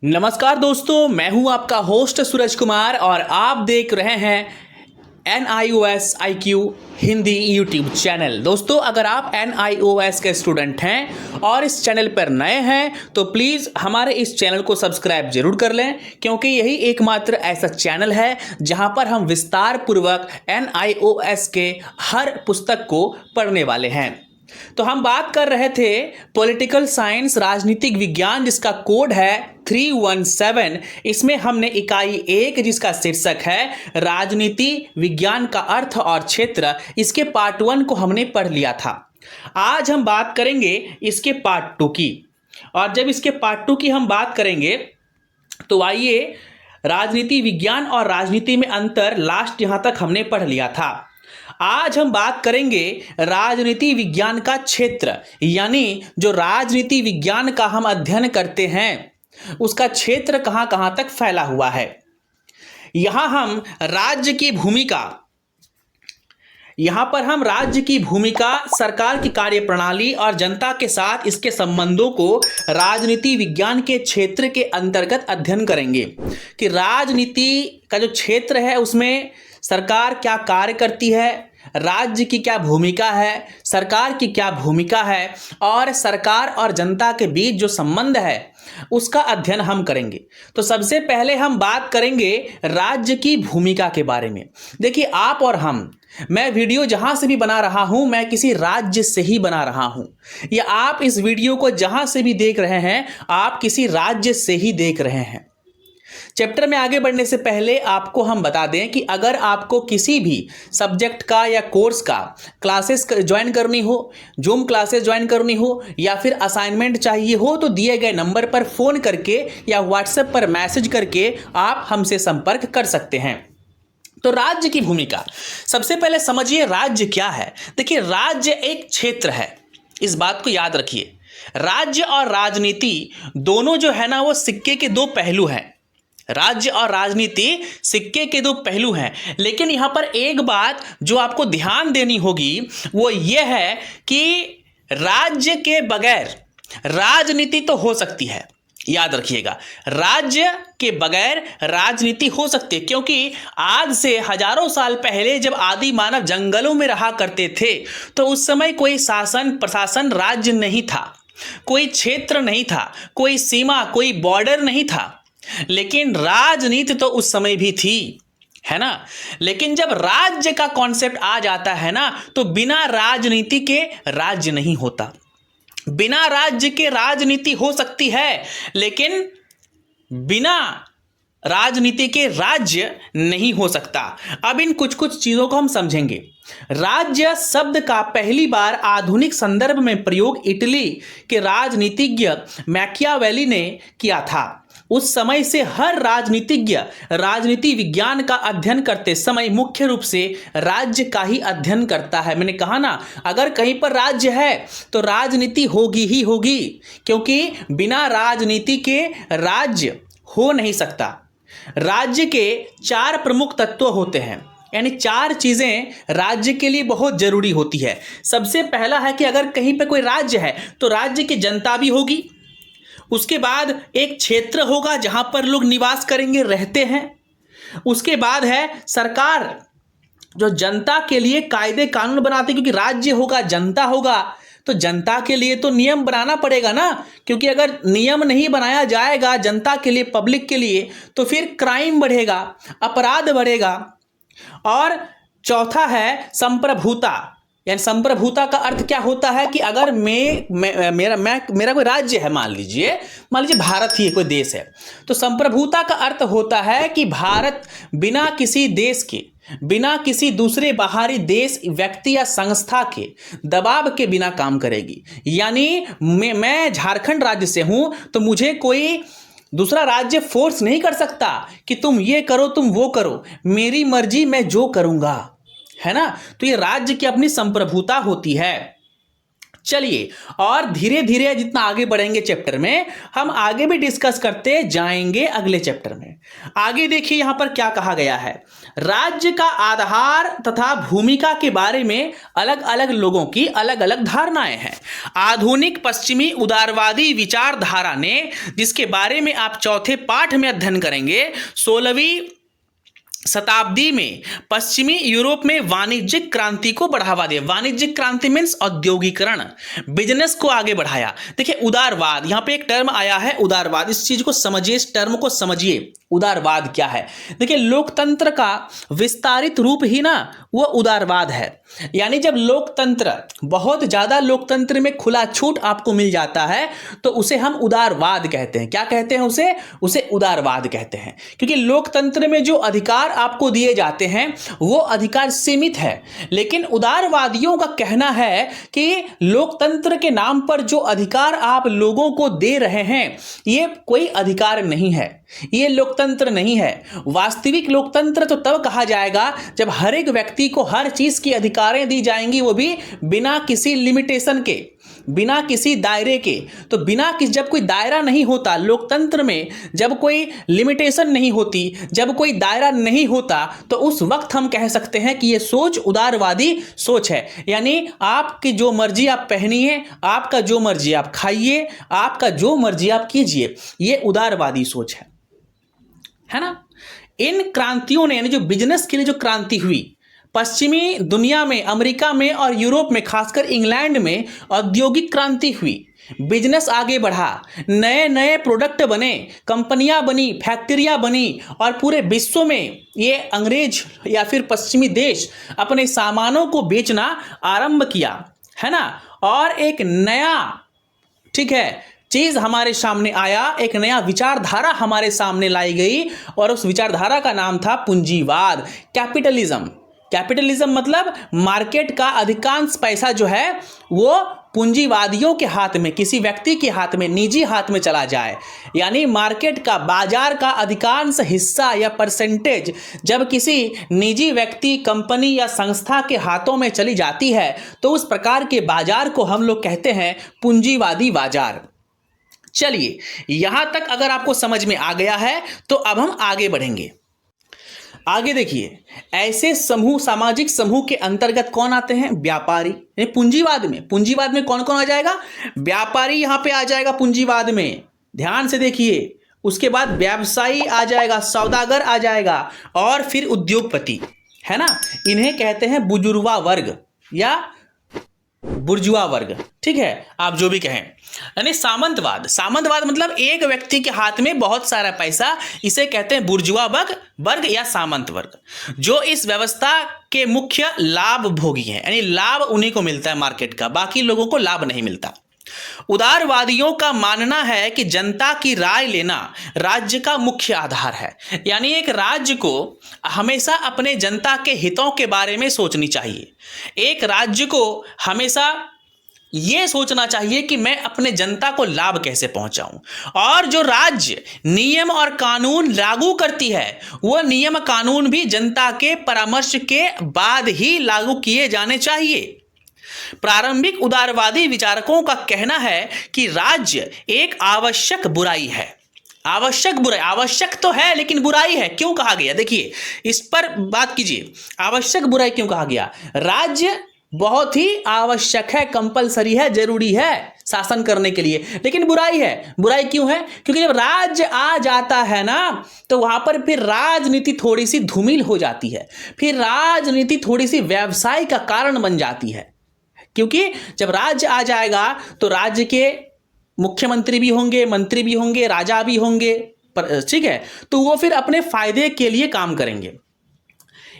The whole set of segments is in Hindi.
नमस्कार दोस्तों, मैं हूं आपका होस्ट सूरज कुमार और आप देख रहे हैं NIOS IQ Hindi YouTube channel. दोस्तों, अगर आप NIOS के स्टूडेंट हैं और इस चैनल पर नए हैं तो प्लीज़ हमारे इस चैनल को सब्सक्राइब जरूर कर लें, क्योंकि यही एकमात्र ऐसा चैनल है जहां पर हम विस्तार पूर्वक NIOS के हर पुस्तक को पढ़ने वाले हैं। तो हम बात कर रहे थे पॉलिटिकल साइंस राजनीतिक विज्ञान, जिसका कोड है 317। इसमें हमने इकाई 1 जिसका शीर्षक है राजनीति विज्ञान का अर्थ और क्षेत्र, इसके पार्ट 1 को हमने पढ़ लिया था। आज हम बात करेंगे इसके पार्ट 2 की, और जब इसके पार्ट 2 की हम बात करेंगे तो आइए, राजनीति विज्ञान और राजनीति में अंतर लास्ट यहां तक हमने पढ़ लिया था। आज हम बात करेंगे राजनीति विज्ञान का क्षेत्र, यानी जो राजनीति विज्ञान का हम अध्ययन करते हैं उसका क्षेत्र कहां कहां तक फैला हुआ है। यहां हम राज्य की भूमिका, यहां पर हम राज्य की भूमिका, सरकार की कार्यप्रणाली और जनता के साथ इसके संबंधों को राजनीति विज्ञान के क्षेत्र के अंतर्गत अध्ययन करेंगे कि राजनीति का जो क्षेत्र है उसमें सरकार क्या कार्य करती है, राज्य की क्या भूमिका है, सरकार की क्या भूमिका है, और सरकार और जनता के बीच जो संबंध है उसका अध्ययन हम करेंगे। तो सबसे पहले हम बात करेंगे राज्य की भूमिका के बारे में। देखिए, आप और मैं वीडियो जहां से भी बना रहा हूं, मैं किसी राज्य से ही बना रहा हूं, या आप इस वीडियो को जहां से भी देख रहे हैं आप किसी राज्य से ही देख रहे हैं। चैप्टर में आगे बढ़ने से पहले आपको हम बता दें कि अगर आपको किसी भी सब्जेक्ट का या कोर्स का क्लासेस ज्वाइन करनी हो, जूम क्लासेस ज्वाइन करनी हो, या फिर असाइनमेंट चाहिए हो, तो दिए गए नंबर पर फ़ोन करके या व्हाट्सएप पर मैसेज करके आप हमसे संपर्क कर सकते हैं। तो राज्य की भूमिका, सबसे पहले समझिए राज्य क्या है। देखिए, राज्य एक क्षेत्र है, इस बात को याद रखिए। राज्य और राजनीति दोनों जो है ना, वो सिक्के के दो पहलू हैं। राज्य और राजनीति सिक्के के दो पहलू हैं, लेकिन यहां पर एक बात जो आपको ध्यान देनी होगी वो ये है कि राज्य के बगैर राजनीति तो हो सकती है। याद रखिएगा, राज्य के बगैर राजनीति हो सकती है, क्योंकि आज से हजारों साल पहले जब आदि मानव जंगलों में रहा करते थे तो उस समय कोई शासन प्रशासन राज्य नहीं था, कोई क्षेत्र नहीं था, कोई सीमा, कोई बॉर्डर नहीं था, लेकिन राजनीति तो उस समय भी थी, है ना। लेकिन जब राज्य का कॉन्सेप्ट आ जाता है ना, तो बिना राजनीति के राज्य नहीं होता। बिना राज्य के राजनीति हो सकती है, लेकिन बिना राजनीति के राज्य नहीं हो सकता। अब इन कुछ कुछ चीजों को हम समझेंगे। राज्य शब्द का पहली बार आधुनिक संदर्भ में प्रयोग इटली के राजनीतिज्ञ मैकियावेली ने किया था। उस समय से हर राजनीतिज्ञ राजनीति विज्ञान का अध्ययन करते समय मुख्य रूप से राज्य का ही अध्ययन करता है। मैंने कहा ना, अगर कहीं पर राज्य है तो राजनीति होगी ही होगी, क्योंकि बिना राजनीति के राज्य हो नहीं सकता। राज्य के 4 प्रमुख तत्व होते हैं, यानी 4 चीजें राज्य के लिए बहुत जरूरी होती है। सबसे पहला है कि अगर कहीं पर कोई राज्य है तो राज्य की जनता भी होगी, उसके बाद एक क्षेत्र होगा जहां पर लोग निवास करेंगे, रहते हैं। उसके बाद है सरकार, जो जनता के लिए कायदे कानून बनाते, क्योंकि राज्य होगा, जनता होगा, तो जनता के लिए तो नियम बनाना पड़ेगा ना, क्योंकि अगर नियम नहीं बनाया जाएगा जनता के लिए, पब्लिक के लिए, तो फिर क्राइम बढ़ेगा, अपराध बढ़ेगा। और चौथा है संप्रभुता, यानी संप्रभुता का अर्थ क्या होता है कि अगर मेरा कोई राज्य है, मान लीजिए भारत ही कोई देश है, तो संप्रभुता का अर्थ होता है कि भारत बिना किसी देश के, बिना किसी दूसरे बाहरी देश, व्यक्ति या संस्था के दबाव के बिना काम करेगी। यानी मैं झारखंड राज्य से हूं तो मुझे कोई दूसरा राज्य फोर्स नहीं कर सकता कि तुम ये करो, तुम वो करो, मेरी मर्जी, मैं जो करूंगा, है ना। तो ये राज्य की अपनी संप्रभुता होती है। चलिए, और धीरे धीरे जितना आगे बढ़ेंगे चैप्टर में, हम आगे भी डिस्कस करते जाएंगे अगले चैप्टर में। आगे देखिए यहां पर क्या कहा गया है। राज्य का आधार तथा भूमिका के बारे में अलग अलग लोगों की अलग अलग धारणाएं हैं। आधुनिक पश्चिमी उदारवादी विचारधारा ने, जिसके बारे में आप चौथे पाठ में अध्ययन करेंगे, 16वीं शताब्दी में पश्चिमी यूरोप में वाणिज्यिक क्रांति को बढ़ावा दिया। वाणिज्यिक क्रांति मीन्स औद्योगिकरण, बिजनेस को आगे बढ़ाया। देखिए उदारवाद, यहां पे एक टर्म आया है उदारवाद, इस चीज को समझिए, इस टर्म को समझिए। उदारवाद क्या है? देखिए लोकतंत्र का विस्तारित रूप ही ना वो उदारवाद है। यानी जब लोकतंत्र, बहुत ज्यादा लोकतंत्र में खुला छूट आपको मिल जाता है तो उसे हम उदारवाद कहते हैं। क्या कहते हैं उसे उदारवाद कहते हैं। क्योंकि लोकतंत्र में जो अधिकार आपको दिए जाते हैं वो अधिकार सीमित है, लेकिन उदारवादियों का कहना है कि लोकतंत्र के नाम पर जो अधिकार आप लोगों को दे रहे हैं ये कोई अधिकार नहीं है, ये लोकतंत्र नहीं है। वास्तविक लोकतंत्र तो तब कहा जाएगा जब हर एक व्यक्ति को हर चीज की अधिकारें दी जाएंगी, वो भी बिना किसी लिमिटेशन के, बिना किसी दायरे के। तो जब कोई दायरा नहीं होता लोकतंत्र में, जब कोई लिमिटेशन नहीं होती, जब कोई दायरा नहीं होता, तो उस वक्त हम कह सकते हैं कि यह सोच उदारवादी सोच है। यानी आपकी जो मर्जी आप पहनिए, आपका जो मर्जी आप खाइए, आपका जो मर्जी आप कीजिए, यह उदारवादी सोच है ना। इन क्रांतियों ने, यानी जो बिजनेस के लिए जो क्रांति हुई पश्चिमी दुनिया में, अमेरिका में और यूरोप में, खासकर इंग्लैंड में औद्योगिक क्रांति हुई, बिजनेस आगे बढ़ा, नए नए प्रोडक्ट बने, कंपनियां बनी, फैक्ट्रियां बनी और पूरे विश्व में ये अंग्रेज या फिर पश्चिमी देश अपने सामानों को बेचना आरंभ किया, है ना। और एक नया, ठीक है, चीज हमारे सामने आया, एक नया विचारधारा हमारे सामने लाई गई और उस विचारधारा का नाम था पूंजीवाद, कैपिटलिज्म। कैपिटलिज्म मतलब मार्केट का अधिकांश पैसा जो है वो पूंजीवादियों के हाथ में, किसी व्यक्ति के हाथ में, निजी हाथ में चला जाए। यानी मार्केट का, बाजार का अधिकांश हिस्सा या परसेंटेज जब किसी निजी व्यक्ति, कंपनी या संस्था के हाथों में चली जाती है तो उस प्रकार के बाजार को हम लोग कहते हैं पूंजीवादी बाजार। चलिए यहां तक अगर आपको समझ में आ गया है तो अब हम आगे बढ़ेंगे। आगे देखिए, ऐसे समूह, सामाजिक समूह के अंतर्गत कौन आते हैं? व्यापारी। पूंजीवाद में कौन कौन आ जाएगा? व्यापारी यहां पे आ जाएगा पूंजीवाद में, ध्यान से देखिए। उसके बाद व्यवसायी आ जाएगा, सौदागर आ जाएगा और फिर उद्योगपति, है ना। इन्हें कहते हैं बुजुर्वा वर्ग या बुर्जुआ वर्ग, ठीक है, आप जो भी कहें। यानी सामंतवाद मतलब एक व्यक्ति के हाथ में बहुत सारा पैसा, इसे कहते हैं बुर्जुआ वर्ग या सामंत वर्ग, जो इस व्यवस्था के मुख्य लाभ भोगी हैं। यानी लाभ उन्हीं को मिलता है मार्केट का, बाकी लोगों को लाभ नहीं मिलता। उदारवादियों का मानना है कि जनता की राय लेना राज्य का मुख्य आधार है। यानी एक राज्य को हमेशा अपने जनता के हितों के बारे में सोचनी चाहिए। एक राज्य को हमेशा यह सोचना चाहिए कि मैं अपने जनता को लाभ कैसे पहुंचाऊं, और जो राज्य नियम और कानून लागू करती है वह नियम कानून भी जनता के परामर्श के बाद ही लागू किए जाने चाहिए। प्रारंभिक उदारवादी विचारकों का कहना है कि राज्य एक आवश्यक बुराई है। आवश्यक तो है लेकिन बुराई है। क्यों कहा गया? देखिए इस पर बात कीजिए, आवश्यक बुराई क्यों कहा गया? राज्य बहुत ही आवश्यक है, कंपलसरी है, जरूरी है शासन करने के लिए, लेकिन बुराई है। बुराई क्यों है? क्योंकि जब राज्य आ जाता है ना तो वहां पर फिर राजनीति थोड़ी सी धूमिल हो जाती है, फिर राजनीति थोड़ी सी व्यवसाय का कारण बन जाती है। क्योंकि जब राज्य आ जाएगा तो राज्य के मुख्यमंत्री भी होंगे, मंत्री भी होंगे, राजा भी होंगे, ठीक है, तो वो फिर अपने फायदे के लिए काम करेंगे।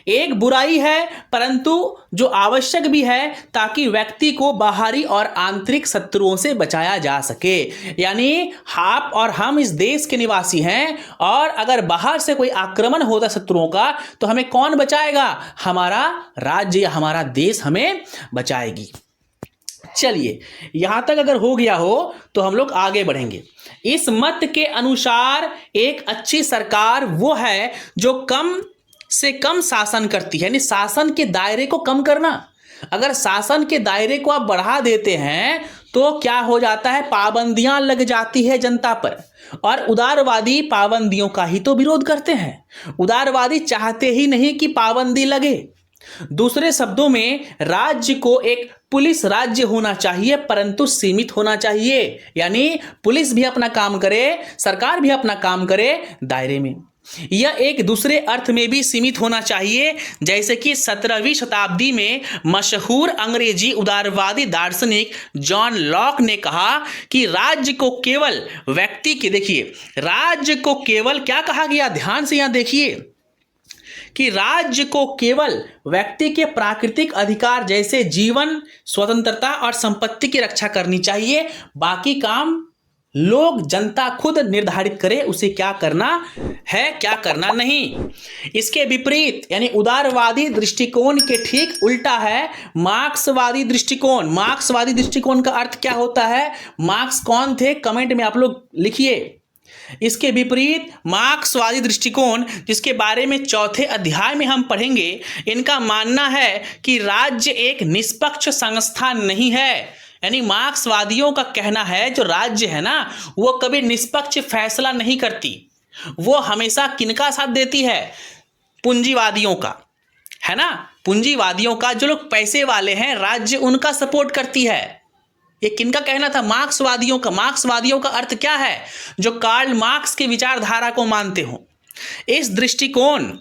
एक बुराई है परंतु जो आवश्यक भी है, ताकि व्यक्ति को बाहरी और आंतरिक शत्रुओं से बचाया जा सके। यानी आप और हम इस देश के निवासी हैं, और अगर बाहर से कोई आक्रमण होता शत्रुओं का तो हमें कौन बचाएगा? हमारा राज्य या हमारा देश हमें बचाएगी। चलिए यहां तक अगर हो गया हो तो हम लोग आगे बढ़ेंगे। इस मत के अनुसार एक अच्छी सरकार वो है जो कम से कम शासन करती है, यानी शासन के दायरे को कम करना। अगर शासन के दायरे को आप बढ़ा देते हैं तो क्या हो जाता है? पाबंदियां लग जाती है जनता पर, और उदारवादी पाबंदियों का ही तो विरोध करते हैं। उदारवादी चाहते ही नहीं कि पाबंदी लगे, दूसरे शब्दों में राज्य को एक पुलिस राज्य होना चाहिए, परंतु सीमित होना चाहिए। यानी पुलिस भी अपना काम करे, सरकार भी अपना काम करे दायरे में। यह एक दूसरे अर्थ में भी सीमित होना चाहिए, जैसे कि 17वीं शताब्दी में मशहूर अंग्रेजी उदारवादी दार्शनिक जॉन लॉक ने कहा कि राज्य को केवल व्यक्ति के, देखिए राज्य को केवल क्या कहा गया, ध्यान से यहां देखिए कि राज्य को केवल व्यक्ति के प्राकृतिक अधिकार जैसे जीवन, स्वतंत्रता और संपत्ति की रक्षा करनी चाहिए, बाकी काम लोग, जनता खुद निर्धारित करे उसे क्या करना है क्या करना नहीं। इसके विपरीत यानी उदारवादी दृष्टिकोण के ठीक उल्टा है मार्क्सवादी दृष्टिकोण। मार्क्सवादी दृष्टिकोण का अर्थ क्या होता है, मार्क्स कौन थे, कमेंट में आप लोग लिखिए। इसके विपरीत मार्क्सवादी दृष्टिकोण, जिसके बारे में चौथे अध्याय में हम पढ़ेंगे, इनका मानना है कि राज्य एक निष्पक्ष संस्था नहीं है। यानी मार्क्सवादियों का कहना है जो राज्य है ना, वो कभी निष्पक्ष फैसला नहीं करती, वो हमेशा किनका साथ देती है, पूंजीवादियों का, है ना, पूंजीवादियों का। जो लोग पैसे वाले हैं, राज्य उनका सपोर्ट करती है। ये किनका कहना था, मार्क्सवादियों का। मार्क्सवादियों का अर्थ क्या है, जो कार्ल मार्क्स की विचारधारा को मानते हो। इस दृष्टिकोण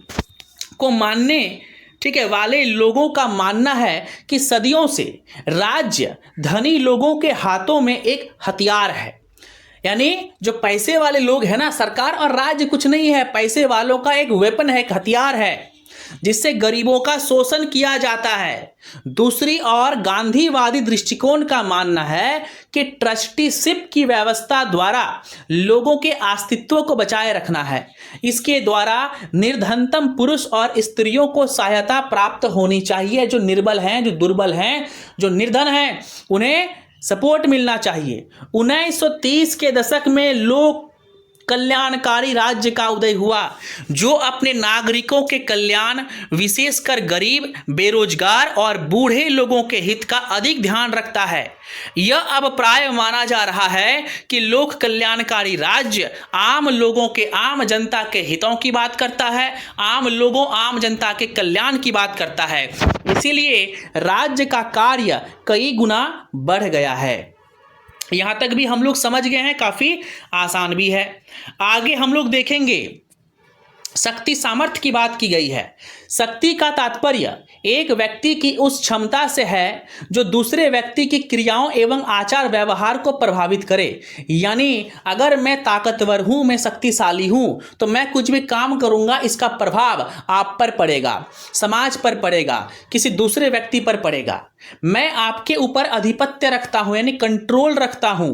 को मानने ठीक है वाले लोगों का मानना है कि सदियों से राज्य धनी लोगों के हाथों में एक हथियार है। यानी जो पैसे वाले लोग हैं ना, सरकार और राज्य कुछ नहीं है, पैसे वालों का एक वेपन है, एक हथियार है, जिससे गरीबों का शोषण किया जाता है। दूसरी ओर गांधीवादी दृष्टिकोण का मानना है कि ट्रस्टीशिप की व्यवस्था द्वारा लोगों के अस्तित्व को बचाए रखना है। इसके द्वारा निर्धनतम पुरुष और स्त्रियों को सहायता प्राप्त होनी चाहिए। जो निर्बल हैं, जो दुर्बल हैं, जो निर्धन हैं, उन्हें सपोर्ट मिलना चाहिए। 1930 के दशक में लोक कल्याणकारी राज्य का उदय हुआ, जो अपने नागरिकों के कल्याण, विशेषकर गरीब, बेरोजगार और बूढ़े लोगों के हित का अधिक ध्यान रखता है। यह अब प्राय माना जा रहा है कि लोक कल्याणकारी राज्य आम लोगों के, आम जनता के हितों की बात करता है, आम लोगों, आम जनता के कल्याण की बात करता है। इसीलिए राज्य का कार्य कई गुना बढ़ गया है। यहां तक भी हम लोग समझ गए हैं, काफी आसान भी है। आगे हम लोग देखेंगे शक्ति सामर्थ्य की बात की गई है। शक्ति का तात्पर्य एक व्यक्ति की उस क्षमता से है जो दूसरे व्यक्ति की क्रियाओं एवं आचार व्यवहार को प्रभावित करे। यानी अगर मैं ताकतवर हूं, मैं शक्तिशाली हूं, तो मैं कुछ भी काम करूंगा, इसका प्रभाव आप पर पड़ेगा, समाज पर पड़ेगा, किसी दूसरे व्यक्ति पर पड़ेगा। मैं आपके ऊपर आधिपत्य रखता हूं, यानी कंट्रोल रखता हूं।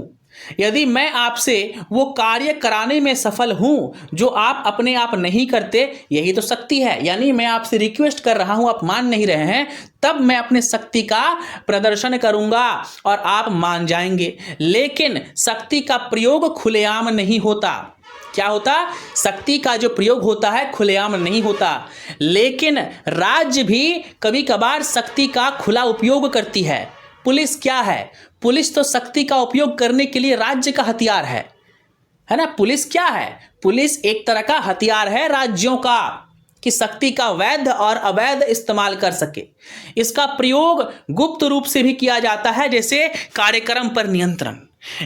यदि मैं आपसे वो कार्य कराने में सफल हूं जो आप अपने आप नहीं करते, यही तो शक्ति है। यानी मैं आपसे रिक्वेस्ट कर रहा हूं, आप मान नहीं रहे हैं, तब मैं अपने शक्ति का प्रदर्शन करूंगा और आप मान जाएंगे। लेकिन शक्ति का प्रयोग खुलेआम नहीं होता। क्या होता, शक्ति का जो प्रयोग होता है खुलेआम नहीं होता। लेकिन राज्य भी कभी कभार शक्ति का खुला उपयोग करती है। पुलिस क्या है, पुलिस तो शक्ति का उपयोग करने के लिए राज्य का हथियार है ना। पुलिस क्या है, पुलिस एक तरह का हथियार है राज्यों का, कि शक्ति का वैध और अवैध इस्तेमाल कर सके। इसका प्रयोग गुप्त रूप से भी किया जाता है, जैसे कार्यक्रम पर नियंत्रण।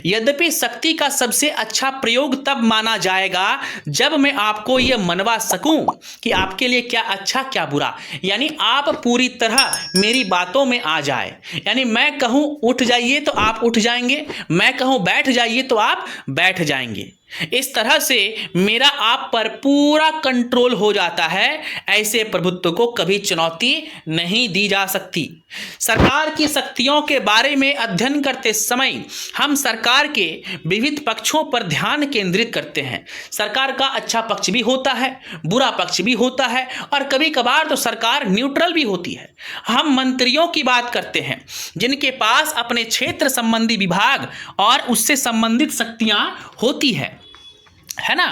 यद्यपि शक्ति का सबसे अच्छा प्रयोग तब माना जाएगा जब मैं आपको यह मनवा सकूं कि आपके लिए क्या अच्छा क्या बुरा, यानी आप पूरी तरह मेरी बातों में आ जाए। यानी मैं कहूं उठ जाइए तो आप उठ जाएंगे, मैं कहूं बैठ जाइए तो आप बैठ जाएंगे। इस तरह से मेरा आप पर पूरा कंट्रोल हो जाता है। ऐसे प्रभुत्व को कभी चुनौती नहीं दी जा सकती। सरकार की शक्तियों के बारे में अध्ययन करते समय हम सरकार के विविध पक्षों पर ध्यान केंद्रित करते हैं। सरकार का अच्छा पक्ष भी होता है, बुरा पक्ष भी होता है, और कभी कभार तो सरकार न्यूट्रल भी होती है। हम मंत्रियों की बात करते हैं जिनके पास अपने क्षेत्र संबंधी विभाग और उससे संबंधित शक्तियां होती है ना।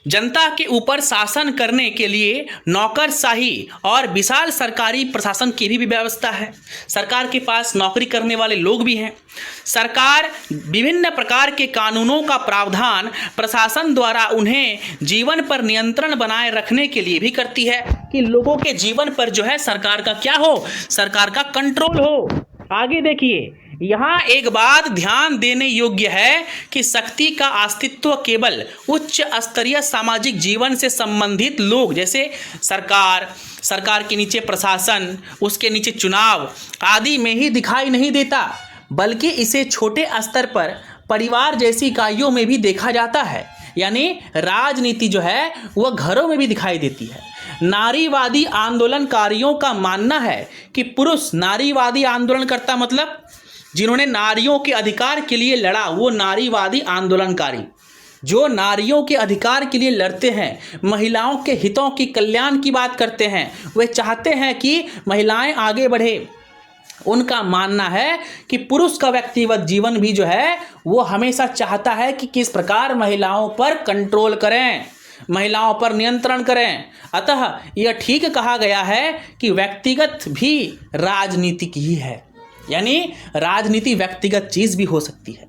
जनता के ऊपर शासन करने के लिए नौकरशाही और विशाल सरकारी प्रशासन की भी व्यवस्था है। सरकार के पास नौकरी करने वाले लोग भी हैं। सरकार विभिन्न प्रकार के कानूनों का प्रावधान प्रशासन द्वारा उन्हें जीवन पर नियंत्रण बनाए रखने के लिए भी करती है कि लोगों के जीवन पर जो है सरकार का क्या हो, सरकार का कंट्रोल हो। आगे देखिए, यहाँ एक बात ध्यान देने योग्य है कि शक्ति का अस्तित्व केवल उच्च स्तरीय सामाजिक जीवन से संबंधित लोग जैसे सरकार के नीचे प्रशासन, उसके नीचे चुनाव आदि में ही दिखाई नहीं देता, बल्कि इसे छोटे स्तर पर परिवार जैसी इकाइयों में भी देखा जाता है। यानी राजनीति जो है वह घरों में भी दिखाई देती है। नारीवादी आंदोलनकारियों का मानना है कि पुरुष नारीवादी आंदोलनकर्ता मतलब जिन्होंने नारियों के अधिकार के लिए लड़ा, वो नारीवादी आंदोलनकारी जो नारियों के अधिकार के लिए लड़ते हैं, महिलाओं के हितों की कल्याण की बात करते हैं, वे चाहते हैं कि महिलाएं आगे बढ़े। उनका मानना है कि पुरुष का व्यक्तिगत जीवन भी जो है वो हमेशा चाहता है कि किस प्रकार महिलाओं पर कंट्रोल करें, महिलाओं पर नियंत्रण करें। अतः यह ठीक कहा गया है कि व्यक्तिगत भी राजनीतिक ही है, यानी राजनीति व्यक्तिगत चीज भी हो सकती है।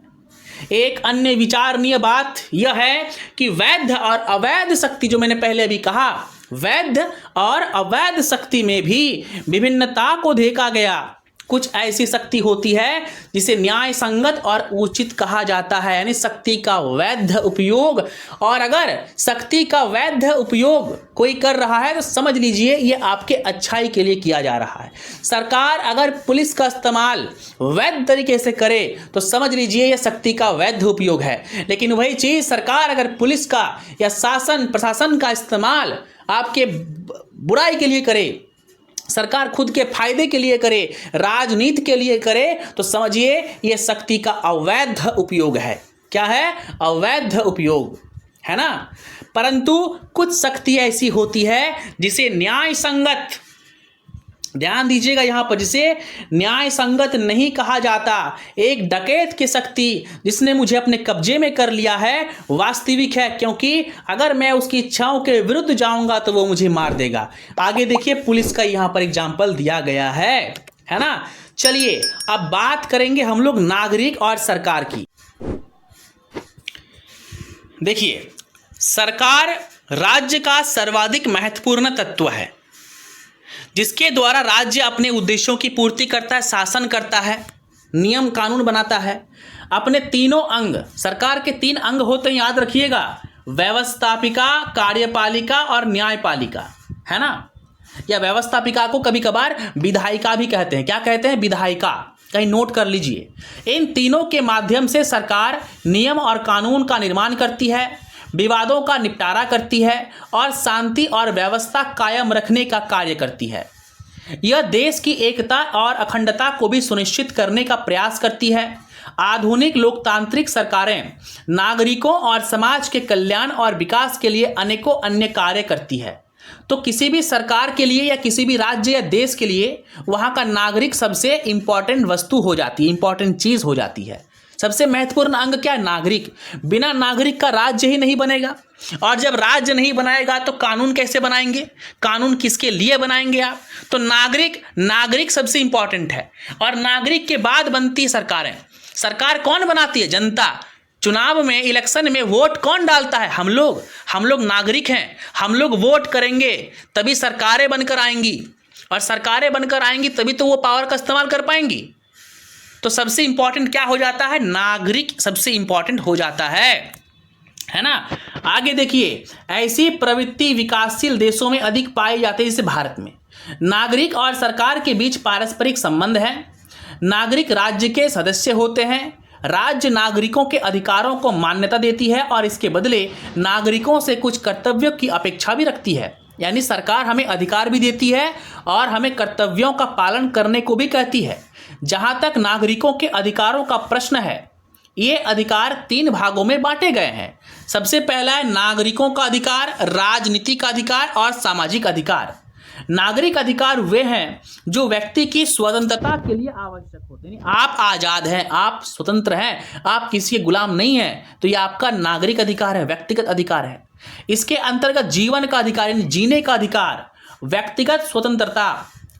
एक अन्य विचारणीय बात यह है कि वैध और अवैध शक्ति, जो मैंने पहले अभी कहा, वैध और अवैध शक्ति में भी विभिन्नता को देखा गया। कुछ ऐसी शक्ति होती है जिसे न्याय संगत और उचित कहा जाता है, यानी शक्ति का वैध उपयोग। और अगर शक्ति का वैध उपयोग कोई कर रहा है तो समझ लीजिए ये आपके अच्छाई के लिए किया जा रहा है। सरकार अगर पुलिस का इस्तेमाल वैध तरीके से करे तो समझ लीजिए यह शक्ति का वैध उपयोग है। लेकिन वही चीज सरकार अगर पुलिस का या शासन प्रशासन का इस्तेमाल आपके बुराई के लिए करे, सरकार खुद के फायदे के लिए करे, राजनीति के लिए करे, तो समझिए यह शक्ति का अवैध उपयोग है। क्या है? अवैध उपयोग है ना। परंतु कुछ शक्ति ऐसी होती है जिसे न्याय संगत, ध्यान दीजिएगा यहां पर, जिसे न्याय संगत नहीं कहा जाता। एक डकैत की शक्ति जिसने मुझे अपने कब्जे में कर लिया है वास्तविक है, क्योंकि अगर मैं उसकी इच्छाओं के विरुद्ध जाऊंगा तो वो मुझे मार देगा। आगे देखिए, पुलिस का यहां पर एग्जाम्पल दिया गया है ना। चलिए अब बात करेंगे हम लोग नागरिक और सरकार की। देखिए, सरकार राज्य का सर्वाधिक महत्वपूर्ण तत्व है जिसके द्वारा राज्य अपने उद्देश्यों की पूर्ति करता है, शासन करता है, नियम कानून बनाता है। अपने तीनों अंग, सरकार के 3 अंग होते हैं, याद रखिएगा, व्यवस्थापिका, कार्यपालिका और न्यायपालिका, है ना। या व्यवस्थापिका को कभी कभार विधायिका भी कहते हैं। क्या कहते हैं? विधायिका। कहीं नोट कर लीजिए। इन तीनों के माध्यम से सरकार नियम और कानून का निर्माण करती है, विवादों का निपटारा करती है और शांति और व्यवस्था कायम रखने का कार्य करती है। यह देश की एकता और अखंडता को भी सुनिश्चित करने का प्रयास करती है। आधुनिक लोकतांत्रिक सरकारें नागरिकों और समाज के कल्याण और विकास के लिए अनेकों अन्य कार्य करती है। तो किसी भी सरकार के लिए या किसी भी राज्य या देश के लिए वहाँ का नागरिक सबसे इंपॉर्टेंट वस्तु हो जाती है, इंपॉर्टेंट चीज़ हो जाती है। सबसे महत्वपूर्ण अंग क्या है? नागरिक। बिना नागरिक का राज्य ही नहीं बनेगा, और जब राज्य नहीं बनाएगा तो कानून कैसे बनाएंगे? कानून किसके लिए बनाएंगे आप? तो नागरिक सबसे इंपॉर्टेंट है। और नागरिक के बाद बनती है सरकारें। सरकार कौन बनाती है? जनता। चुनाव में, इलेक्शन में वोट कौन डालता है? हम लोग नागरिक हैं। हम लोग वोट करेंगे तभी सरकारें बनकर आएंगी, और सरकारें बनकर आएंगी तभी तो वो पावर का इस्तेमाल कर पाएंगी। तो सबसे इंपॉर्टेंट क्या हो जाता है? नागरिक सबसे इंपॉर्टेंट हो जाता है ना। आगे देखिए, ऐसी प्रवृत्ति विकासशील देशों में अधिक पाई जाती है, जैसे भारत में। नागरिक और सरकार के बीच पारस्परिक संबंध है। नागरिक राज्य के सदस्य होते हैं। राज्य नागरिकों के अधिकारों को मान्यता देती है और इसके बदले नागरिकों से कुछ कर्तव्यों की अपेक्षा भी रखती है। यानी सरकार हमें अधिकार भी देती है और हमें कर्तव्यों का पालन करने को भी कहती है। जहां तक नागरिकों के अधिकारों का प्रश्न है, ये अधिकार 3 भागों में बांटे गए हैं। सबसे पहला है नागरिकों का अधिकार, राजनीतिक अधिकार और सामाजिक अधिकार। नागरिक अधिकार वे हैं जो व्यक्ति की स्वतंत्रता के लिए आवश्यक होते हैं। आप आज़ाद हैं, आप स्वतंत्र हैं, आप किसी के गुलाम नहीं हैं, तो ये आपका नागरिक अधिकार है, व्यक्तिगत अधिकार है। इसके अंतर्गत जीवन का अधिकार यानी जीने का अधिकार, व्यक्तिगत स्वतंत्रता,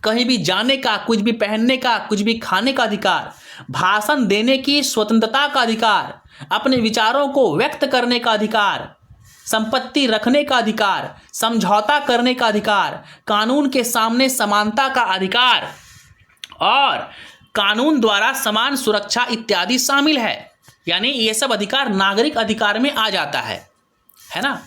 कहीं भी जाने का, कुछ भी पहनने का, कुछ भी खाने का अधिकार, भाषण देने की स्वतंत्रता का अधिकार, अपने विचारों को व्यक्त करने का अधिकार, संपत्ति रखने का अधिकार, समझौता करने का अधिकार, कानून के सामने समानता का अधिकार और कानून द्वारा समान सुरक्षा इत्यादि शामिल है। यानी ये सब अधिकार नागरिक अधिकार में आ जाता है ना।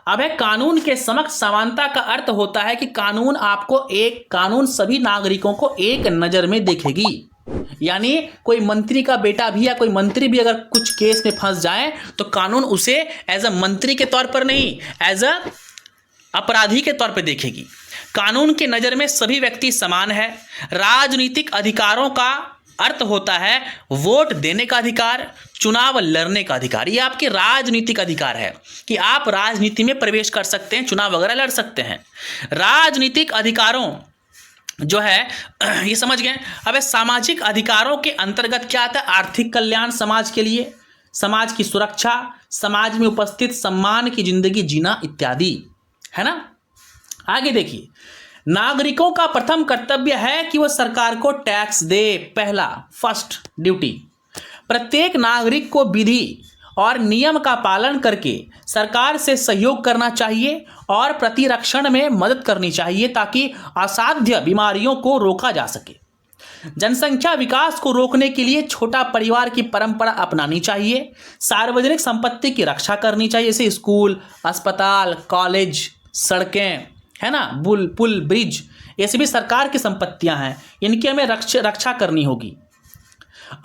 अब है कानून के समक्ष समानता का अर्थ होता है कि कानून सभी नागरिकों को एक नज़र में देखेगी। यानी कोई मंत्री का बेटा भी या कोई मंत्री भी अगर कुछ केस में फंस जाए तो कानून उसे एज अ मंत्री के तौर पर नहीं, एज अ अपराधी के तौर पर देखेगी। कानून के नज़र में सभी व्यक्ति समान है। राजनीतिक अधिकारों का अर्थ होता है वोट देने का अधिकार, चुनाव लड़ने का अधिकार। ये आपके राजनीतिक अधिकार है कि आप राजनीति में प्रवेश कर सकते हैं, चुनाव वगैरह लड़ सकते हैं। राजनीतिक अधिकारों जो है ये समझ गए। अब सामाजिक अधिकारों के अंतर्गत क्या आता है? आर्थिक कल्याण समाज के लिए, समाज की सुरक्षा, समाज में उपस्थित सम्मान की जिंदगी जीना इत्यादि, है ना। आगे देखिए, नागरिकों का प्रथम कर्तव्य है कि वह सरकार को टैक्स दे। पहला, फर्स्ट ड्यूटी, प्रत्येक नागरिक को विधि और नियम का पालन करके सरकार से सहयोग करना चाहिए और प्रतिरक्षण में मदद करनी चाहिए ताकि असाध्य बीमारियों को रोका जा सके। जनसंख्या विकास को रोकने के लिए छोटा परिवार की परंपरा अपनानी चाहिए। सार्वजनिक संपत्ति की रक्षा करनी चाहिए, जैसे स्कूल, अस्पताल, कॉलेज, सड़कें, है ना, पुल, ब्रिज, ये सभी सरकार की संपत्तियां हैं, इनकी हमें रक्षा करनी होगी।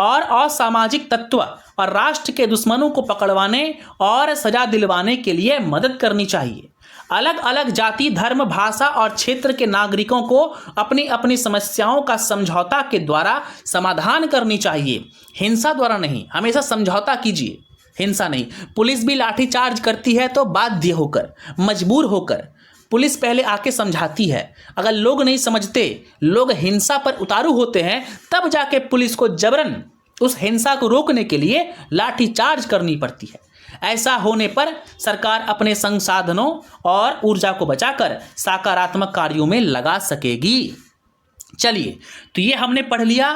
और असामाजिक तत्व और राष्ट्र के दुश्मनों को पकड़वाने और सजा दिलवाने के लिए मदद करनी चाहिए। अलग अलग जाति, धर्म, भाषा और क्षेत्र के नागरिकों को अपनी अपनी समस्याओं का समझौता के द्वारा समाधान करनी चाहिए, हिंसा द्वारा नहीं। हमेशा समझौता कीजिए, हिंसा नहीं। पुलिस भी लाठीचार्ज करती है तो बाध्य होकर, मजबूर होकर पुलिस पहले आके समझाती है। अगर लोग नहीं समझते, लोग हिंसा पर उतारू होते हैं, तब जाके पुलिस को जबरन उस हिंसा को रोकने के लिए लाठीचार्ज करनी पड़ती है। ऐसा होने पर सरकार अपने संसाधनों और ऊर्जा को बचाकर सकारात्मक कार्यों में लगा सकेगी। चलिए, तो ये हमने पढ़ लिया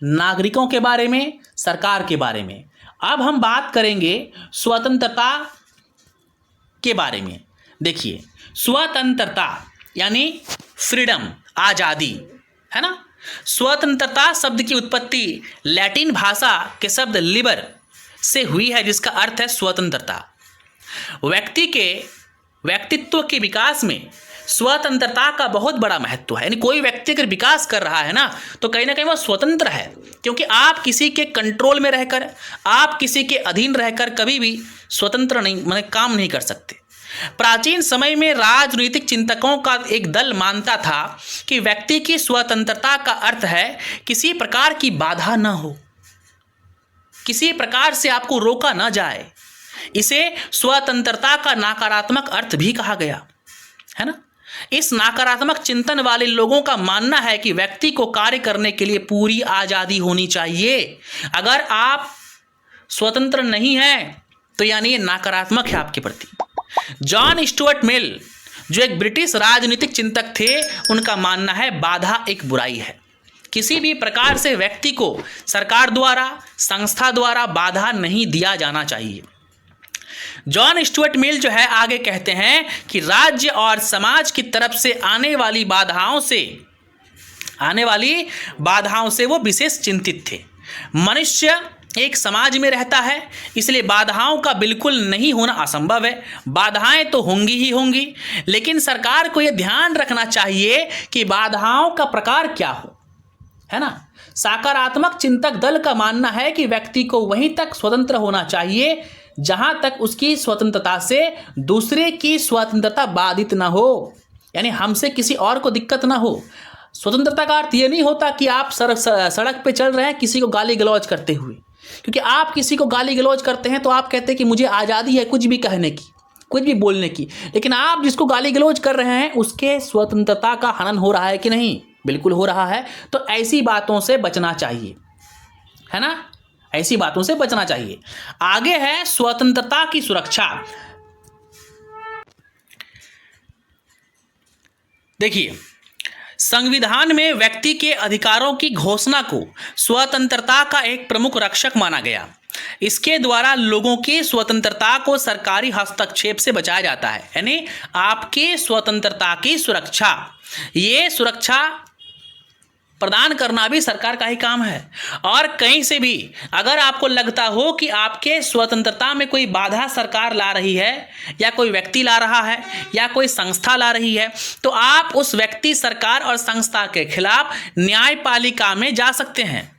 नागरिकों के बारे में, सरकार के बारे में। अब हम बात करेंगे स्वतंत्रता के बारे में। देखिए, स्वतंत्रता यानी फ्रीडम, आज़ादी, है ना। स्वतंत्रता शब्द की उत्पत्ति लैटिन भाषा के शब्द लिबर से हुई है, जिसका अर्थ है स्वतंत्रता। व्यक्ति के व्यक्तित्व के विकास में स्वतंत्रता का बहुत बड़ा महत्व है। यानी कोई व्यक्ति अगर विकास कर रहा है ना, तो कहीं ना कहीं वह स्वतंत्र है, क्योंकि आप किसी के कंट्रोल में रहकर, आप किसी के अधीन रहकर कभी भी स्वतंत्र नहीं काम नहीं कर सकते। प्राचीन समय में राजनीतिक चिंतकों का एक दल मानता था कि व्यक्ति की स्वतंत्रता का अर्थ है किसी प्रकार की बाधा ना हो, किसी प्रकार से आपको रोका ना जाए। इसे स्वतंत्रता का नकारात्मक अर्थ भी कहा गया, है ना। इस नकारात्मक चिंतन वाले लोगों का मानना है कि व्यक्ति को कार्य करने के लिए पूरी आज़ादी होनी चाहिए। अगर आप स्वतंत्र नहीं हैं तो यानी ये नकारात्मक है आपके प्रति। जॉन स्टुअर्ट मिल, जो एक ब्रिटिश राजनीतिक चिंतक थे, उनका मानना है बाधा एक बुराई है। किसी भी प्रकार से व्यक्ति को सरकार द्वारा, संस्था द्वारा बाधा नहीं दिया जाना चाहिए। जॉन स्टुअर्ट मिल जो है आगे कहते हैं कि राज्य और समाज की तरफ से आने वाली बाधाओं से वो विशेष चिंतित थे। मनुष्य एक समाज में रहता है, इसलिए बाधाओं का बिल्कुल नहीं होना असंभव है। बाधाएं तो होंगी ही होंगी, लेकिन सरकार को यह ध्यान रखना चाहिए कि बाधाओं का प्रकार क्या हो, है ना। सकारात्मक चिंतक दल का मानना है कि व्यक्ति को वहीं तक स्वतंत्र होना चाहिए जहां तक उसकी स्वतंत्रता से दूसरे की स्वतंत्रता बाधित ना हो, यानी हमसे किसी और को दिक्कत ना हो। स्वतंत्रता का अर्थ ये नहीं होता कि आप सड़क पे चल रहे हैं किसी को गाली गलौज करते हुए, क्योंकि आप किसी को गाली गलौज करते हैं तो आप कहते हैं कि मुझे आज़ादी है कुछ भी कहने की, कुछ भी बोलने की, लेकिन आप जिसको गाली गलौज कर रहे हैं उसके स्वतंत्रता का हनन हो रहा है कि नहीं? बिल्कुल हो रहा है। तो ऐसी बातों से बचना चाहिए, है ना, ऐसी बातों से बचना चाहिए। आगे है स्वतंत्रता की सुरक्षा। देखिए, संविधान में व्यक्ति के अधिकारों की घोषणा को स्वतंत्रता का एक प्रमुख रक्षक माना गया। इसके द्वारा लोगों की स्वतंत्रता को सरकारी हस्तक्षेप से बचाया जाता है, यानी आपकी स्वतंत्रता की सुरक्षा, ये सुरक्षा प्रदान करना भी सरकार का ही काम है। और कहीं से भी अगर आपको लगता हो कि आपके स्वतंत्रता में कोई बाधा सरकार ला रही है, या कोई व्यक्ति ला रहा है, या कोई संस्था ला रही है, तो आप उस व्यक्ति, सरकार और संस्था के खिलाफ न्यायपालिका में जा सकते हैं,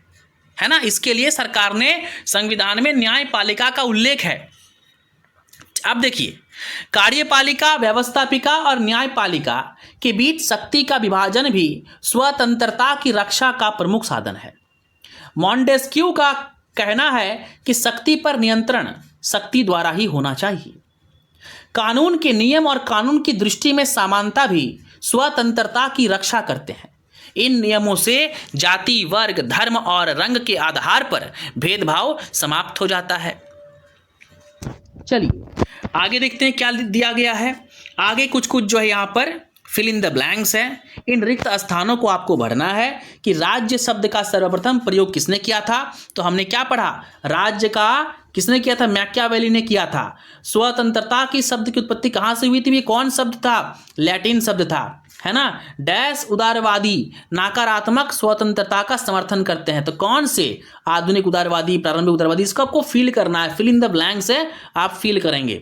है ना। इसके लिए सरकार ने संविधान में न्यायपालिका का उल्लेख है। अब देखिए, कार्यपालिका, व्यवस्थापिका और न्यायपालिका के बीच शक्ति का विभाजन भी स्वतंत्रता की रक्षा का प्रमुख साधन है। मॉन्टेस्क्यू का कहना है कि शक्ति पर नियंत्रण शक्ति द्वारा ही होना चाहिए। कानून के नियम और कानून की दृष्टि में समानता भी स्वतंत्रता की रक्षा करते हैं। इन नियमों से जाति, वर्ग, धर्म और रंग के आधार पर भेदभाव समाप्त हो जाता है। चलिए आगे देखते हैं क्या दिया गया है। आगे कुछ जो है यहाँ पर फिल इन द ब्लैंक्स है। इन रिक्त स्थानों को आपको भरना है कि राज्य शब्द का सर्वप्रथम प्रयोग किसने किया था। तो हमने क्या पढ़ा, राज्य का किसने किया था, मैकियावेली ने किया था। स्वतंत्रता की शब्द की उत्पत्ति कहाँ से हुई थी, ये कौन शब्द था, लैटिन शब्द था, है ना। डैश उदारवादी नकारात्मक स्वतंत्रता का समर्थन करते हैं, तो कौन से, आधुनिक उदारवादी, प्रारंभिक उदारवादी, इसको आपको फील करना है। फिल इन द ब्लैंक्स है, आप फील करेंगे।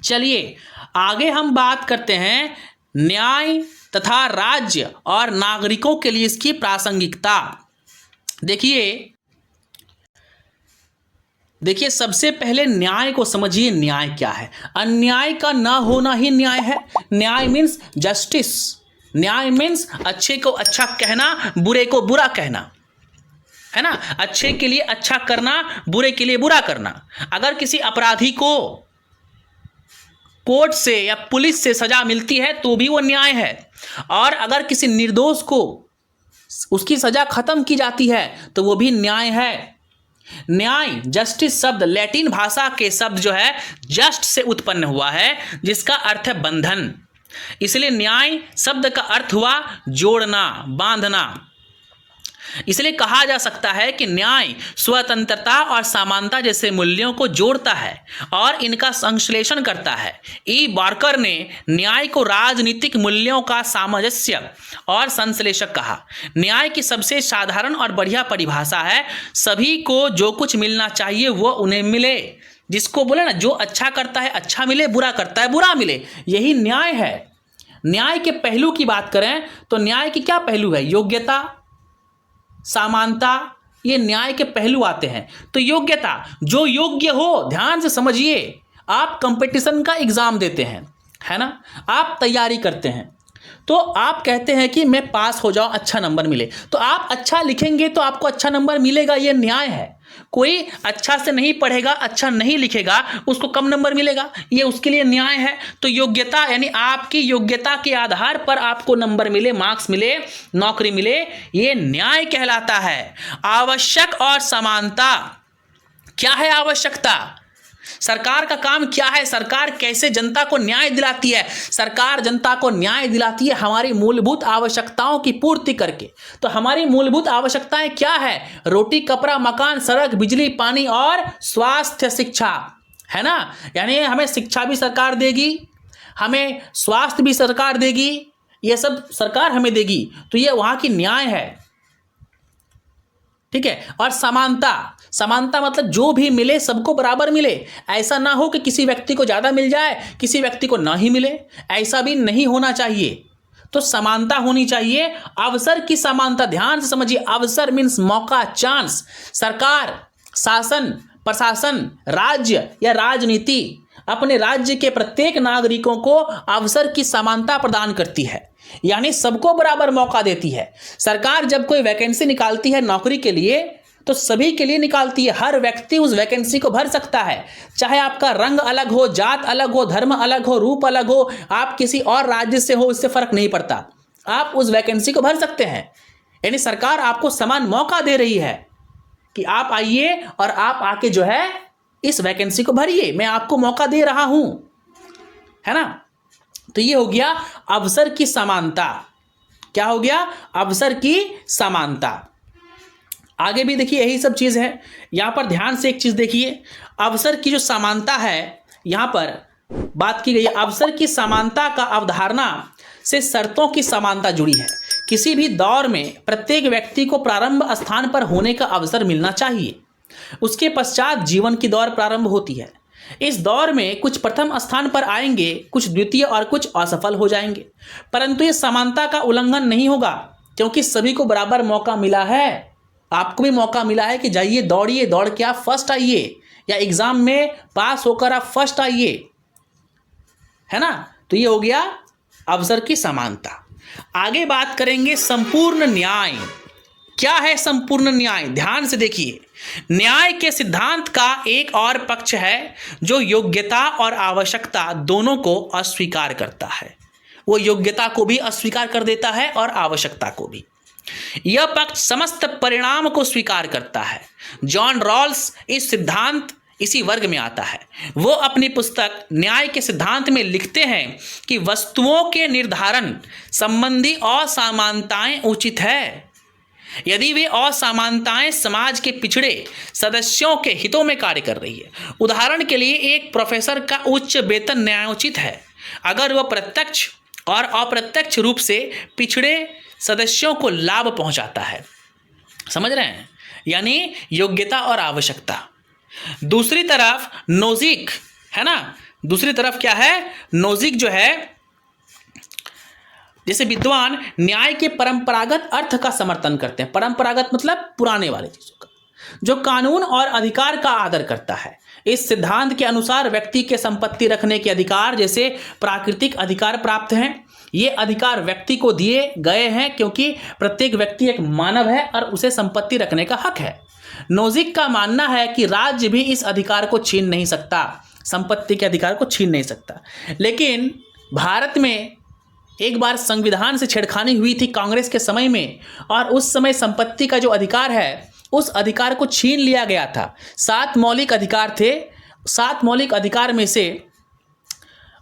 चलिए आगे हम बात करते हैं न्याय तथा राज्य और नागरिकों के लिए इसकी प्रासंगिकता। देखिए सबसे पहले न्याय को समझिए, न्याय क्या है। अन्याय का ना होना ही न्याय है। न्याय मीन्स जस्टिस, न्याय मीन्स अच्छे को अच्छा कहना, बुरे को बुरा कहना, है ना। अच्छे के लिए अच्छा करना, बुरे के लिए बुरा करना। अगर किसी अपराधी को कोर्ट से या पुलिस से सजा मिलती है तो भी वो न्याय है, और अगर किसी निर्दोष को उसकी सजा खत्म की जाती है तो वो भी न्याय है। न्याय, जस्टिस शब्द लैटिन भाषा के शब्द जो है जस्ट से उत्पन्न हुआ है, जिसका अर्थ है बंधन। इसलिए न्याय शब्द का अर्थ हुआ जोड़ना, बांधना। इसलिए कहा जा सकता है कि न्याय स्वतंत्रता और समानता जैसे मूल्यों को जोड़ता है और इनका संश्लेषण करता है। ई बार्कर ने न्याय को राजनीतिक मूल्यों का सामंजस्य और संश्लेषक कहा। न्याय की सबसे साधारण और बढ़िया परिभाषा है, सभी को जो कुछ मिलना चाहिए वो उन्हें मिले। जिसको बोले ना, जो अच्छा करता है अच्छा मिले, बुरा करता है बुरा मिले, यही न्याय है। न्याय के पहलू की बात करें तो न्याय की क्या पहलू है, योग्यता, समानता, ये न्याय के पहलू आते हैं। तो योग्यता, जो योग्य हो, ध्यान से समझिए, आप कंपटीशन का एग्जाम देते हैं, है ना, आप तैयारी करते हैं, तो आप कहते हैं कि मैं पास हो जाऊं, अच्छा नंबर मिले, तो आप अच्छा लिखेंगे तो आपको अच्छा नंबर मिलेगा, ये न्याय है। कोई अच्छा से नहीं पढ़ेगा, अच्छा नहीं लिखेगा, उसको कम नंबर मिलेगा, ये उसके लिए न्याय है। तो योग्यता यानी आपकी योग्यता के आधार पर आपको नंबर मिले, मार्क्स मिले, नौकरी मिले, ये न्याय कहलाता है। आवश्यक और समानता, क्या है आवश्यकता, सरकार का काम क्या है, सरकार कैसे जनता को न्याय दिलाती है। सरकार जनता को न्याय दिलाती है हमारी मूलभूत आवश्यकताओं की पूर्ति करके। तो हमारी मूलभूत आवश्यकताएं क्या है, रोटी, कपड़ा, मकान, सड़क, बिजली, पानी और स्वास्थ्य, शिक्षा, है ना। यानी हमें शिक्षा भी सरकार देगी, हमें स्वास्थ्य भी सरकार देगी, ये सब सरकार हमें देगी, तो ये वहां की न्याय है, ठीक है। और समानता, समानता मतलब जो भी मिले सबको बराबर मिले। ऐसा ना हो कि किसी व्यक्ति को ज़्यादा मिल जाए, किसी व्यक्ति को ना ही मिले, ऐसा भी नहीं होना चाहिए। तो समानता होनी चाहिए। अवसर की समानता, ध्यान से समझिए, अवसर मीन्स मौका, चांस। सरकार, शासन, प्रशासन, राज्य या राजनीति अपने राज्य के प्रत्येक नागरिकों को अवसर की समानता प्रदान करती है, यानी सबको बराबर मौका देती है। सरकार जब कोई वैकेंसी निकालती है नौकरी के लिए तो सभी के लिए निकालती है, हर व्यक्ति उस वैकेंसी को भर सकता है, चाहे आपका रंग अलग हो, जात अलग हो, धर्म अलग हो, रूप अलग हो, आप किसी और राज्य से हो, इससे फर्क नहीं पड़ता, आप उस वैकेंसी को भर सकते हैं। यानी सरकार आपको समान मौका दे रही है कि आप आइए और आप आके जो है इस वैकेंसी को भरिए, मैं आपको मौका दे रहा हूं, है ना। तो ये हो गया अवसर की समानता। क्या हो गया? अवसर की समानता। आगे भी देखिए यही सब चीज़ है। यहाँ पर ध्यान से एक चीज़ देखिए, अवसर की जो समानता है, यहाँ पर बात की गई है अवसर की समानता का अवधारणा से शर्तों की समानता जुड़ी है। किसी भी दौर में प्रत्येक व्यक्ति को प्रारंभ स्थान पर होने का अवसर मिलना चाहिए। उसके पश्चात जीवन की दौर प्रारंभ होती है। इस दौर में कुछ प्रथम स्थान पर आएंगे, कुछ द्वितीय और कुछ असफल हो जाएंगे, परंतु ये समानता का उल्लंघन नहीं होगा, क्योंकि सभी को बराबर मौका मिला है। आपको भी मौका मिला है कि जाइए दौड़िए, दौड़ के आप फर्स्ट आइए, या एग्जाम में पास होकर आप फर्स्ट आइए, है ना। तो ये हो गया अवसर की समानता। आगे बात करेंगे संपूर्ण न्याय। क्या है संपूर्ण न्याय? ध्यान से देखिए, न्याय के सिद्धांत का एक और पक्ष है जो योग्यता और आवश्यकता दोनों को अस्वीकार करता है। वो योग्यता को भी अस्वीकार कर देता है और आवश्यकता को भी। यह पक्ष समस्त परिणाम को स्वीकार करता है। जॉन रॉल्स इस सिद्धांत इसी वर्ग में आता है। वो अपनी पुस्तक न्याय के सिद्धांत में लिखते हैं कि वस्तुओं के निर्धारण संबंधी असमानताएं उचित है यदि वे असमानताएं समाज के पिछड़े सदस्यों के हितों में कार्य कर रही है। उदाहरण के लिए एक प्रोफेसर का उच्च वेतन न्यायोचित है अगर वह प्रत्यक्ष और अप्रत्यक्ष रूप से पिछड़े सदस्यों को लाभ पहुंचाता है। समझ रहे हैं? यानी योग्यता और आवश्यकता। दूसरी तरफ नोजिक है ना, दूसरी तरफ क्या है? नोजिक जो है, जैसे विद्वान न्याय के परंपरागत अर्थ का समर्थन करते हैं। परंपरागत मतलब पुराने वाले चीजों का, जो कानून और अधिकार का आदर करता है। इस सिद्धांत के अनुसार व्यक्ति के संपत्ति रखने के अधिकार जैसे प्राकृतिक अधिकार प्राप्त हैं। ये अधिकार व्यक्ति को दिए गए हैं क्योंकि प्रत्येक व्यक्ति एक मानव है और उसे संपत्ति रखने का हक है। नोजिक का मानना है कि राज्य भी इस अधिकार को छीन नहीं सकता, संपत्ति के अधिकार को छीन नहीं सकता। लेकिन भारत में एक बार संविधान से छेड़खानी हुई थी कांग्रेस के समय में, और उस समय संपत्ति का जो अधिकार है उस अधिकार को छीन लिया गया था। 7 मौलिक अधिकार थे। 7 मौलिक अधिकार में से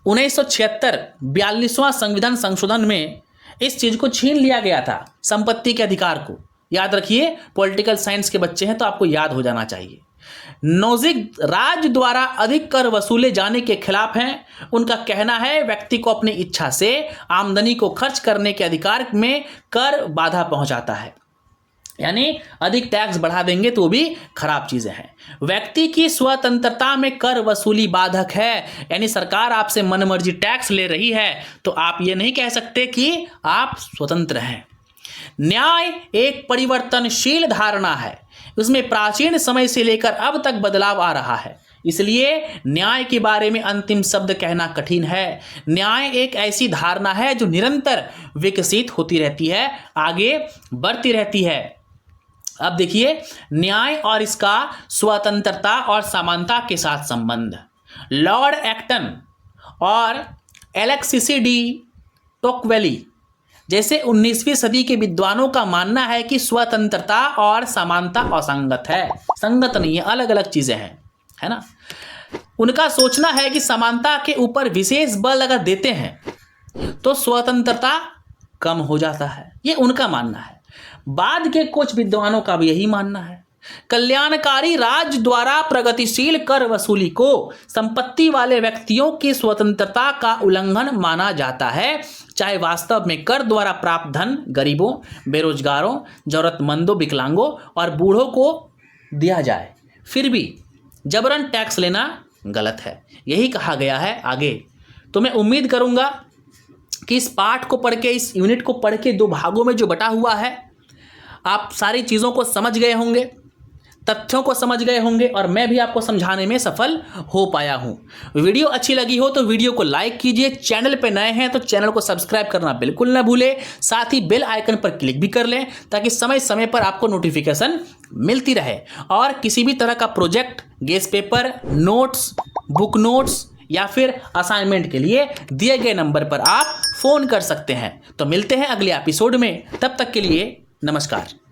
1976 42वां संविधान संशोधन में इस चीज को छीन लिया गया था, संपत्ति के अधिकार को। याद रखिए, पॉलिटिकल साइंस के बच्चे हैं तो आपको याद हो जाना चाहिए। नोजिक राज्य द्वारा अधिक कर वसूले जाने के खिलाफ हैं। उनका कहना है व्यक्ति को अपनी इच्छा से आमदनी को खर्च करने के अधिकार में कर बाधा पहुंचाता है, यानी अधिक टैक्स बढ़ा देंगे तो भी खराब चीजें हैं। व्यक्ति की स्वतंत्रता में कर वसूली बाधक है, यानी सरकार आपसे मनमर्जी टैक्स ले रही है तो आप ये नहीं कह सकते कि आप स्वतंत्र हैं। न्याय एक परिवर्तनशील धारणा है, उसमें प्राचीन समय से लेकर अब तक बदलाव आ रहा है, इसलिए न्याय के बारे में अंतिम शब्द कहना कठिन है। न्याय एक ऐसी धारणा है जो निरंतर विकसित होती रहती है, आगे बढ़ती रहती है। अब देखिए न्याय और इसका स्वतंत्रता और समानता के साथ संबंध। लॉर्ड एक्टन और एलेक्सिस डी टोक्वेली जैसे 19वीं सदी के विद्वानों का मानना है कि स्वतंत्रता और समानता असंगत है, संगत नहीं है, अलग अलग चीजें हैं, है ना। उनका सोचना है कि समानता के ऊपर विशेष बल अगर देते हैं तो स्वतंत्रता कम हो जाता है, ये उनका मानना है। बाद के कुछ विद्वानों का भी यही मानना है। कल्याणकारी राज्य द्वारा प्रगतिशील कर वसूली को संपत्ति वाले व्यक्तियों की स्वतंत्रता का उल्लंघन माना जाता है, चाहे वास्तव में कर द्वारा प्राप्त धन गरीबों, बेरोजगारों, जरूरतमंदों, विकलांगों और बूढ़ों को दिया जाए, फिर भी जबरन टैक्स लेना गलत है। यही कहा गया है आगे। तो मैं उम्मीद करूंगा कि इस पाठ को पढ़ के, इस यूनिट को पढ़ के 2 भागों में जो बटा हुआ है, आप सारी चीज़ों को समझ गए होंगे, तथ्यों को समझ गए होंगे, और मैं भी आपको समझाने में सफल हो पाया हूं। वीडियो अच्छी लगी हो तो वीडियो को लाइक कीजिए, चैनल पे नए हैं तो चैनल को सब्सक्राइब करना बिल्कुल ना भूलें, साथ ही बेल आइकन पर क्लिक भी कर लें ताकि समय समय पर आपको नोटिफिकेशन मिलती रहे। और किसी भी तरह का project, guest paper, notes, book notes या फिर असाइनमेंट के लिए दिए गए नंबर पर आप फोन कर सकते हैं। तो मिलते हैं अगले एपिसोड में, तब तक के लिए नमस्कार।